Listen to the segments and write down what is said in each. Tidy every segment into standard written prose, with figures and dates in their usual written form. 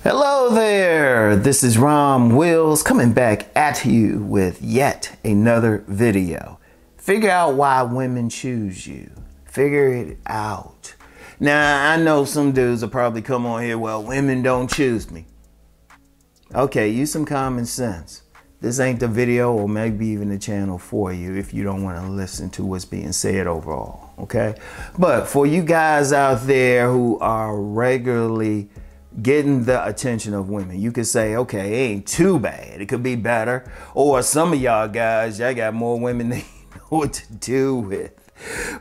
Hello there, this is Rom Wills coming back at you with yet another video. Figure out why women choose you. Figure it out. Now, I know some dudes will probably come on here, well, women don't choose me. Okay, use some common sense. This ain't the video or maybe even the channel for you if you don't want to listen to what's being said overall, okay? But for you guys out there who are regularly getting the attention of women, you could say, okay, it ain't too bad, it could be better. Or some of y'all guys, y'all got more women than you know what to do with.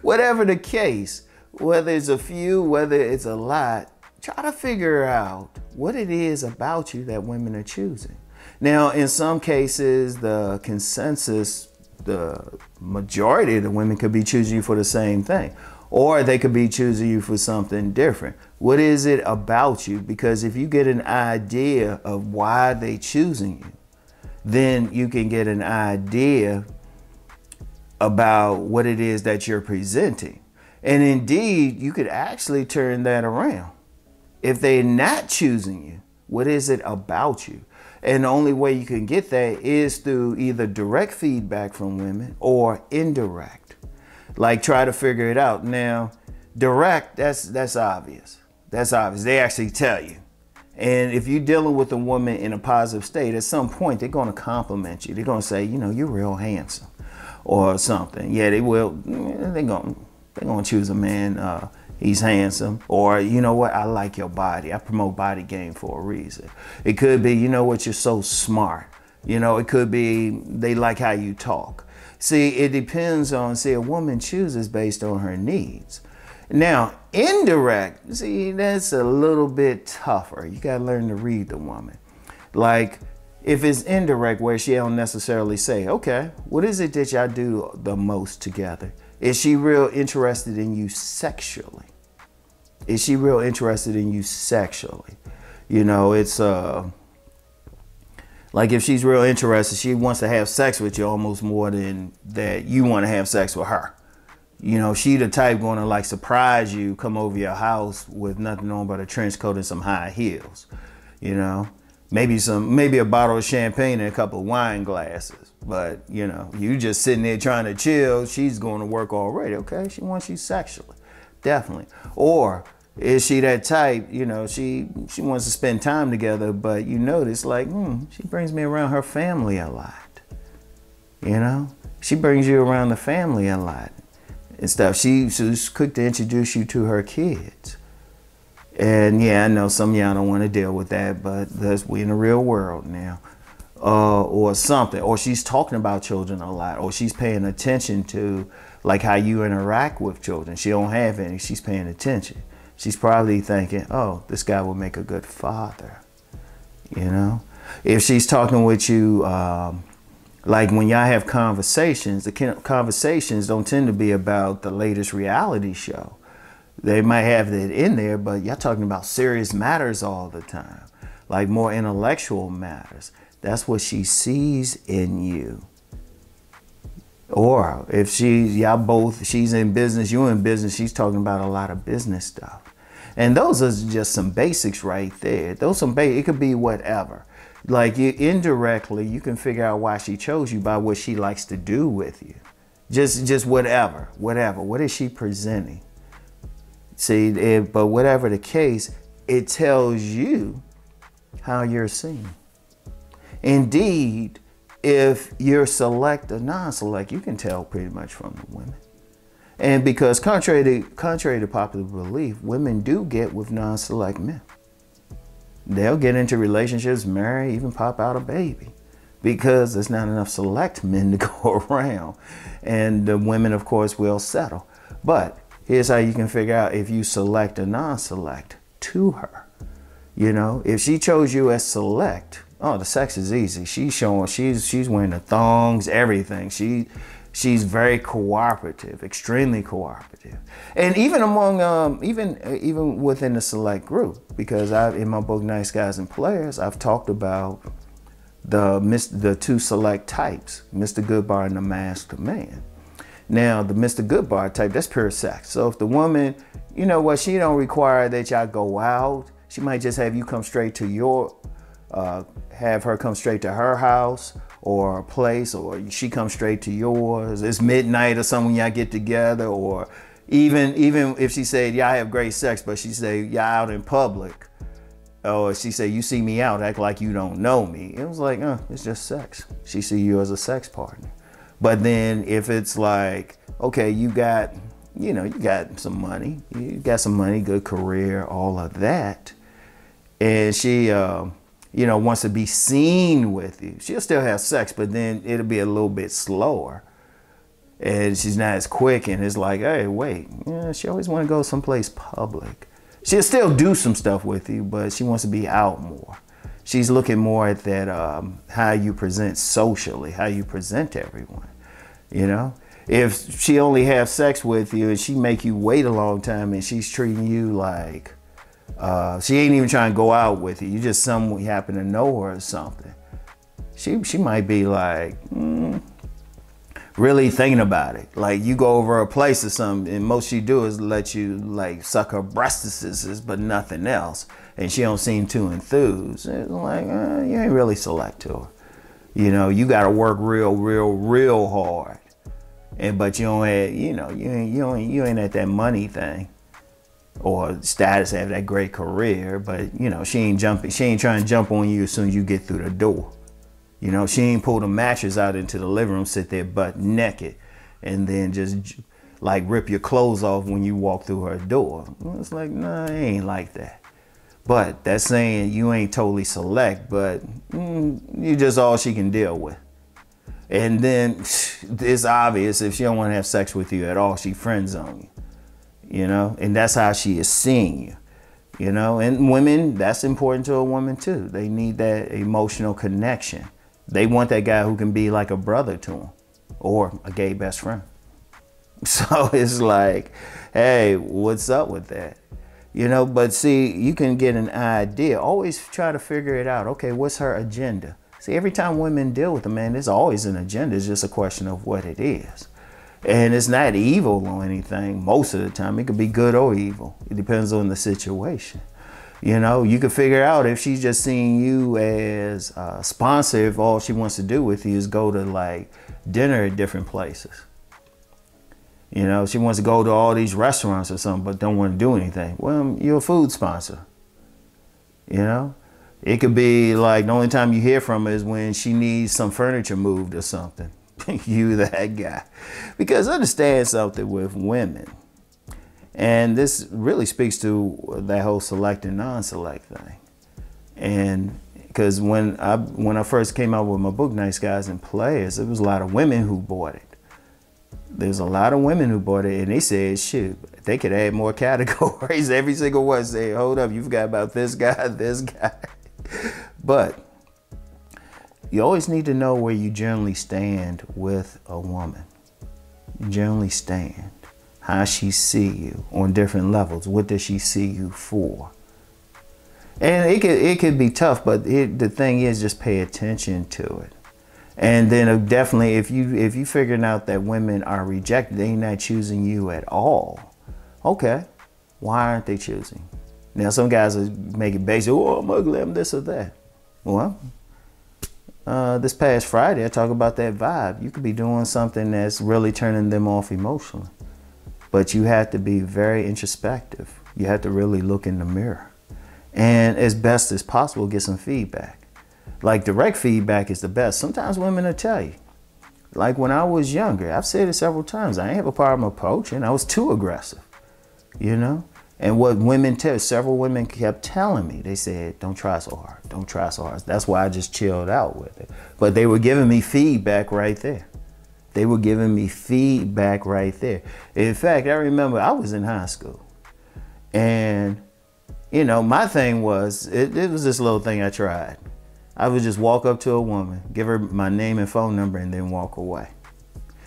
Whatever the case, whether it's a few, whether it's a lot, try to figure out what it is about you that women are choosing. Now, in some cases, the consensus, the majority of the women could be choosing you for the same thing. Or they could be choosing you for something different. What is it about you? Because if you get an idea of why they choosing you, then you can get an idea about what it is that you're presenting. And indeed, you could actually turn that around. If they're not choosing you, what is it about you? And the only way you can get that is through either direct feedback from women or indirect. Like, try to figure it out. Now, direct, that's obvious. That's obvious. They actually tell you. And if you're dealing with a woman in a positive state, at some point, they're going to compliment you. They're going to say, you know, you're real handsome or something. Yeah, they will. They're going to choose a man. He's handsome. Or, you know what? I like your body. I promote body game for a reason. It could be, you know what? You're so smart. You know, it could be they like how you talk. See, it depends on, a woman chooses based on her needs. Now, indirect, see, that's a little bit tougher. You got to learn to read the woman. Like, if it's indirect where she don't necessarily say, okay, what is it that y'all do the most together? Is she real interested in you sexually? Is she real interested in you sexually? You know, it's, like if she's real interested, she wants to have sex with you almost more than that you want to have sex with her. You know, she the type going to like surprise you, come over your house with nothing on but a trench coat and some high heels. You know, maybe a bottle of champagne and a couple of wine glasses. But, you know, you just sitting there trying to chill. She's going to work already. Okay, she wants you sexually. Definitely. Or is she that type, you know, she wants to spend time together, but you notice like, she brings me around her family a lot. You know, she brings you around the family a lot and stuff. She's quick to introduce you to her kids. And yeah, I know some of y'all don't want to deal with that, but we in the real world now. Or something, or she's talking about children a lot, or she's paying attention to like how you interact with children. She don't have any, she's paying attention. She's probably thinking, oh, this guy will make a good father, you know? If she's talking with you, like when y'all have conversations, the conversations don't tend to be about the latest reality show. They might have that in there, but y'all talking about serious matters all the time, like more intellectual matters. That's what she sees in you. Or if she's in business, you in business, she's talking about a lot of business stuff. And those are just some basics right there. It could be whatever. Like indirectly, you can figure out why she chose you by what she likes to do with you. Just whatever. What is she presenting? See, but whatever the case, it tells you how you're seen. Indeed, if you're select or non-select, you can tell pretty much from the women. And because contrary to popular belief, women do get with non-select men. They'll get into relationships, marry, even pop out a baby, because there's not enough select men to go around. And the women, of course, will settle. But here's how you can figure out if you select or non-select to her. You know, if she chose you as select, oh, the sex is easy. She's wearing the thongs, everything. She's very cooperative, extremely cooperative. And even among, even within the select group, because in my book, Nice Guys and Players, I've talked about the two select types, Mr. Goodbar and the Masked Man. Now, the Mr. Goodbar type, that's pure sex. So if the woman, you know what, she don't require that y'all go out. She might just have you come straight to your, have her come straight to her house or a place, or she comes straight to yours. It's midnight or something, y'all get together, or even if she said, y'all have great sex, but she say, y'all out in public, or she say, you see me out, act like you don't know me. It was like, it's just sex. She see you as a sex partner. But then if it's like, okay, you got some money, good career, all of that, and she, wants to be seen with you, she'll still have sex, but then it'll be a little bit slower. And she's not as quick, and it's like, hey, wait, she always want to go someplace public. She'll still do some stuff with you, but she wants to be out more. She's looking more at that, how you present socially, how you present to everyone, If she only have sex with you and she make you wait a long time and she's treating you like, she ain't even trying to go out with you, you just someone you happen to know her or something, she might be like, really thinking about it. Like you go over a place or something, and most she do is let you like suck her breastises, but nothing else. And she don't seem too enthused. It's like, you ain't really select to her. You got to work real hard. But you don't have, you ain't at that money thing or status, have that great career. But she ain't trying to jump on you as soon as you get through the door. She ain't pull the mattress out into the living room, sit there butt naked, and then just like rip your clothes off when you walk through her door. It's like, nah, it ain't like that. But that's saying you ain't totally select, but you just all she can deal with. And then it's obvious if she don't want to have sex with you at all, she friend zone you, and that's how she is seeing you. And women, that's important to a woman too. They need that emotional connection. They want that guy who can be like a brother to them or a gay best friend. So it's like, hey, what's up with that? But see, you can get an idea. Always try to figure it out. Okay, what's her agenda? See, every time women deal with a man, there's always an agenda. It's just a question of what it is. And it's not evil or anything. Most of the time, it could be good or evil. It depends on the situation. You can figure out if she's just seeing you as a sponsor, if all she wants to do with you is go to like dinner at different places. She wants to go to all these restaurants or something, but don't want to do anything. Well, you're a food sponsor. It could be like the only time you hear from her is when she needs some furniture moved or something. You that guy. Because understand something with women. And this really speaks to that whole select and non-select thing. And because when I first came out with my book, Nice Guys and Players, there was a lot of women who bought it. There's a lot of women who bought it, and they said, shoot, they could add more categories. Every single one said, hold up, you forgot about this guy, this guy. But you always need to know where you generally stand with a woman. You generally stand. How she see you on different levels. What does she see you for? And it could be tough, but the thing is, just pay attention to it. And then definitely, if you figuring out that women are rejected, they not choosing you at all. Okay, why aren't they choosing? Now some guys are making basic, oh, I'm ugly, I'm this or that. Well, this past Friday, I talk about that vibe. You could be doing something that's really turning them off emotionally. But you have to be very introspective. You have to really look in the mirror. And as best as possible, get some feedback. Like direct feedback is the best. Sometimes women will tell you. Like when I was younger, I've said it several times, I ain't have a problem approaching. I was too aggressive, And what women several women kept telling me, they said, don't try so hard, don't try so hard. That's why I just chilled out with it. But they were giving me feedback right there. They were giving me feedback right there. In fact, I remember I was in high school. And, my thing was, it was this little thing I tried. I would just walk up to a woman, give her my name and phone number, and then walk away.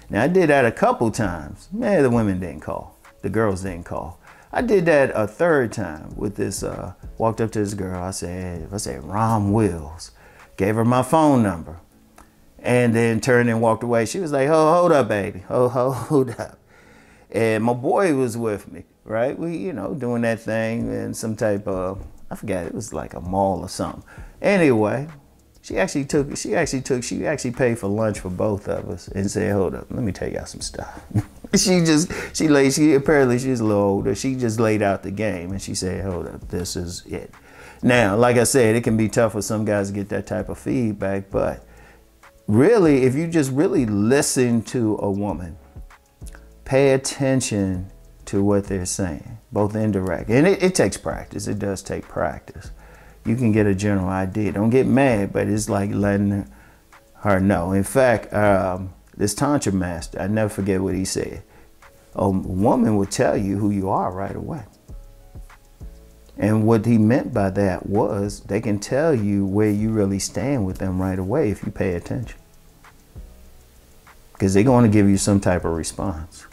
Now, I did that a couple times. Man, the women didn't call. The girls didn't call. I did that a third time with this, walked up to this girl. I said, Rom Wills. Gave her my phone number. And then turned and walked away. She was like, hold up, baby. Hold up. And my boy was with me. right? We, you know, doing that thing in some type of, I forget, it was like a mall or something. Anyway, she actually paid for lunch for both of us and said, hold up, let me tell y'all some stuff. Apparently she's a little older. She just laid out the game and she said, hold up, this is it. Now, like I said, it can be tough for some guys to get that type of feedback, but really, if you just really listen to a woman, pay attention to what they're saying, both indirect. And it takes practice. It does take practice. You can get a general idea. Don't get mad, but it's like letting her know. In fact, this Tantra master, I never forget what he said. A woman will tell you who you are right away. And what he meant by that was they can tell you where you really stand with them right away if you pay attention. Because they're going to give you some type of response.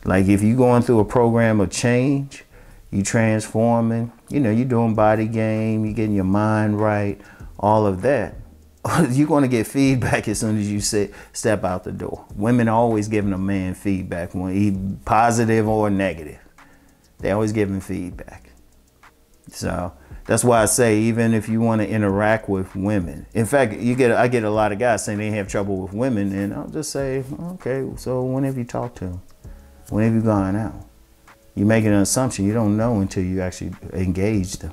Like if you're going through a program of change, you transforming, you know, you're doing body game, you're getting your mind right, all of that. You're going to get feedback as soon as you step out the door. Women are always giving a man feedback, positive or negative. They're always giving feedback. So that's why I say, even if you want to interact with women, in fact, I get a lot of guys saying they have trouble with women, and I'll just say, okay, so when have you talked to them? When have you gone out? You're making an assumption. You don't know until you actually engage them.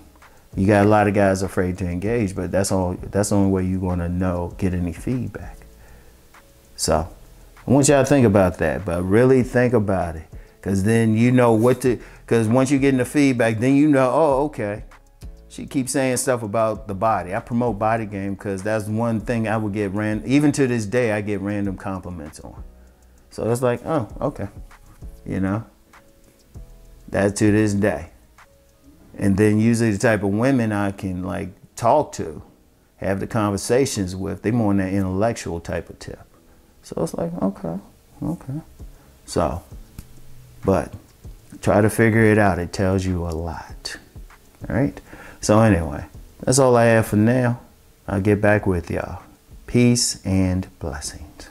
You got a lot of guys afraid to engage, but that's the only way you're going to get any feedback. So I want y'all to think about that, but really think about it, because then you know because once you get the feedback, then you know, oh, okay. She keeps saying stuff about the body. I promote body game because that's one thing I would get even to this day, I get random compliments on. So it's like, oh, okay. You know, that's to this day. And then usually the type of women I can like talk to, have the conversations with, they're more on that intellectual type of tip. So it's like, okay. So, but try to figure it out. It tells you a lot. All right. So anyway, that's all I have for now. I'll get back with y'all. Peace and blessings.